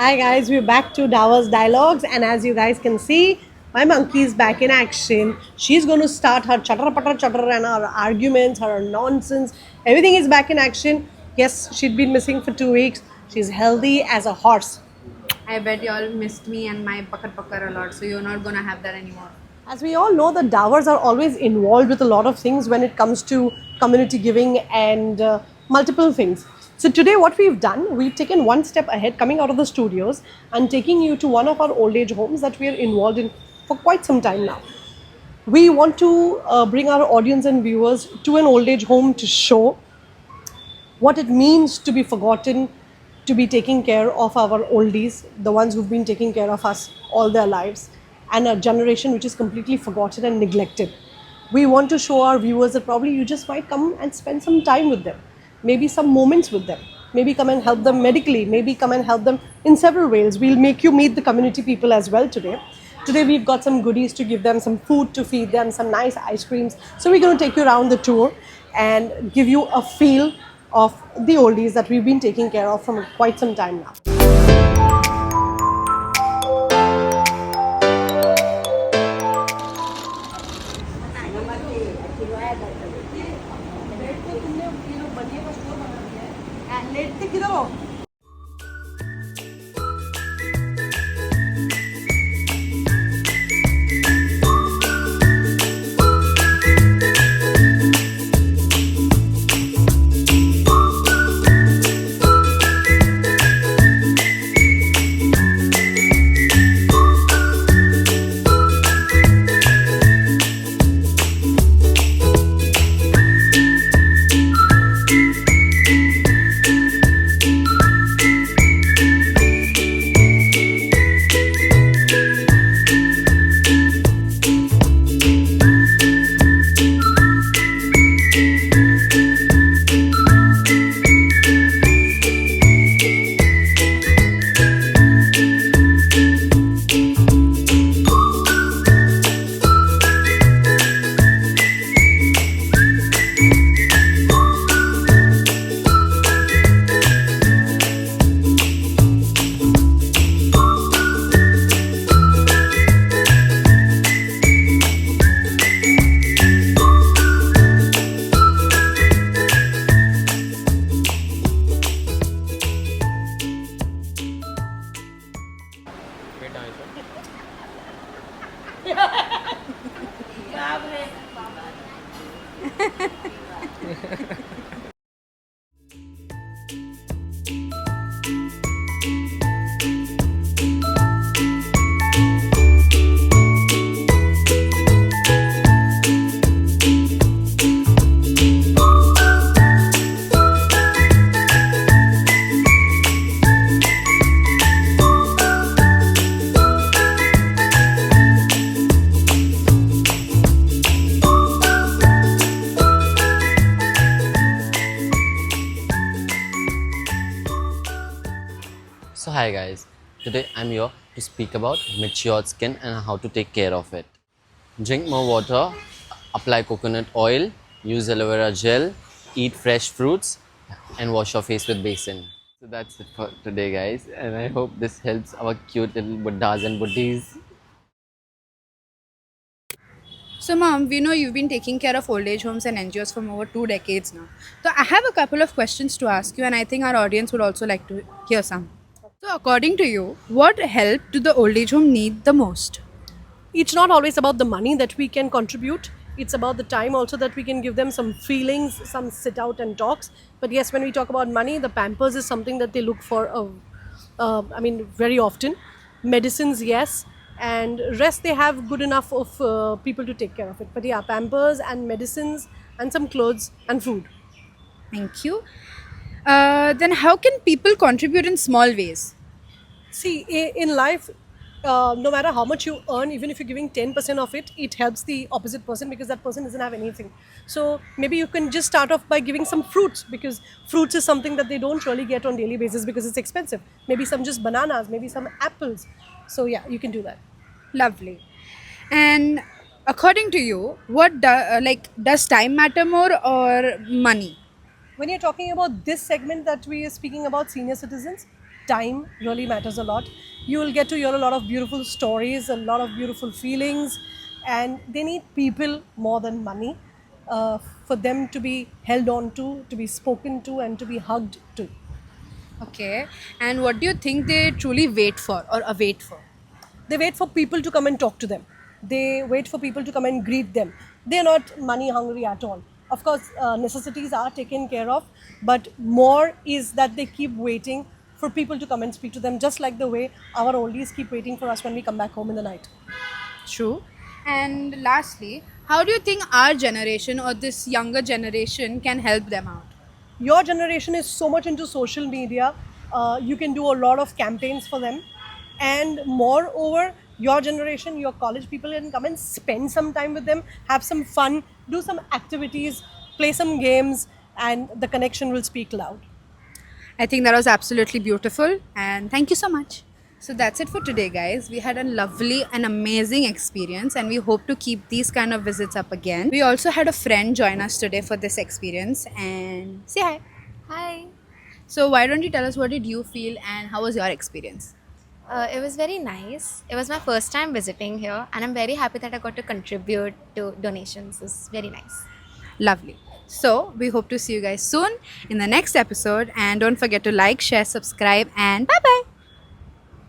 Hi guys, we're back to Dava's Dialogues, and as you guys can see, my monkey is back in action. She's going to start her chatter patter chatter and her arguments, her nonsense. Everything is back in action. Yes, she'd been missing for 2 weeks. She's healthy as a horse. I bet y'all missed me and my pucker a lot, so you're not gonna have that anymore. As we all know, the Davars are always involved with a lot of things when it comes to community giving and multiple things. So today, what we've done, we've taken one step ahead, coming out of the studios and taking you to one of our old age homes that we are involved in for quite some time now. We want to bring our audience and viewers to an old age home to show what it means to be forgotten, to be taking care of our oldies, the ones who've been taking care of us all their lives, and a generation which is completely forgotten and neglected. We want to show our viewers that probably you just might come and spend some time with them, maybe some moments with them, maybe come and help them medically, maybe come and help them in several ways. We'll make you meet the community people as well today. Today we've got some goodies to give them, some food to feed them, some nice ice creams. So we're going to take you around the tour and give you a feel of the oldies that we've been taking care of from quite some time now. So hi guys, today I'm here to speak about matured skin and how to take care of it. Drink more water, apply coconut oil, use aloe vera gel, eat fresh fruits and wash your face with basin. So that's it for today guys, and I hope this helps our cute little buddhas and buddhis. So, Mom, we know you've been taking care of old age homes and NGOs for over 2 decades now. So, I have a couple of questions to ask you, and I think our audience would also like to hear some. So, according to you, what help do the old age home need the most? It's not always about the money that we can contribute. It's about the time also that we can give them, some feelings, some sit out and talks. But yes, when we talk about money, the Pampers is something that they look for. Very often. Medicines, yes, and rest they have good enough of people to take care of it. But yeah, Pampers and medicines and some clothes and food. Thank you. Then, how can people contribute in small ways? See, in life, no matter how much you earn, even if you're giving 10% of it, it helps the opposite person because that person doesn't have anything. So maybe you can just start off by giving some fruits, because fruits is something that they don't really get on daily basis because it's expensive. Maybe some just bananas, maybe some apples. So yeah, you can do that. Lovely. And according to you, does time matter more or money? When you're talking about this segment that we are speaking about, senior citizens, time really matters a lot. You will get to hear a lot of beautiful stories, a lot of beautiful feelings, and they need people more than money for them to be held on to be spoken to, and to be hugged to. Okay. And what do you think they truly wait for or await for? They wait for people to come and talk to them. They wait for people to come and greet them. They're not money hungry at all. Of course, necessities are taken care of, but more is that they keep waiting for people to come and speak to them, just like the way our oldies keep waiting for us when we come back home in the night. True. And lastly, how do you think our generation or this younger generation can help them out? Your generation is so much into social media. You can do a lot of campaigns for them, and moreover, your generation, your college people can come and spend some time with them, have some fun, do some activities, play some games, and the connection will speak loud. I think that was absolutely beautiful, and thank you so much. So that's it for today, guys. We had a lovely and amazing experience, and we hope to keep these kind of visits up again. We also had a friend join us today for this experience, and say hi. Hi. So why don't you tell us what did you feel and how was your experience? It was very nice. It was my first time visiting here, and I'm very happy that I got to contribute to donations. It's very nice. Lovely. So we hope to see you guys soon in the next episode, and don't forget to like, share, subscribe, and bye bye.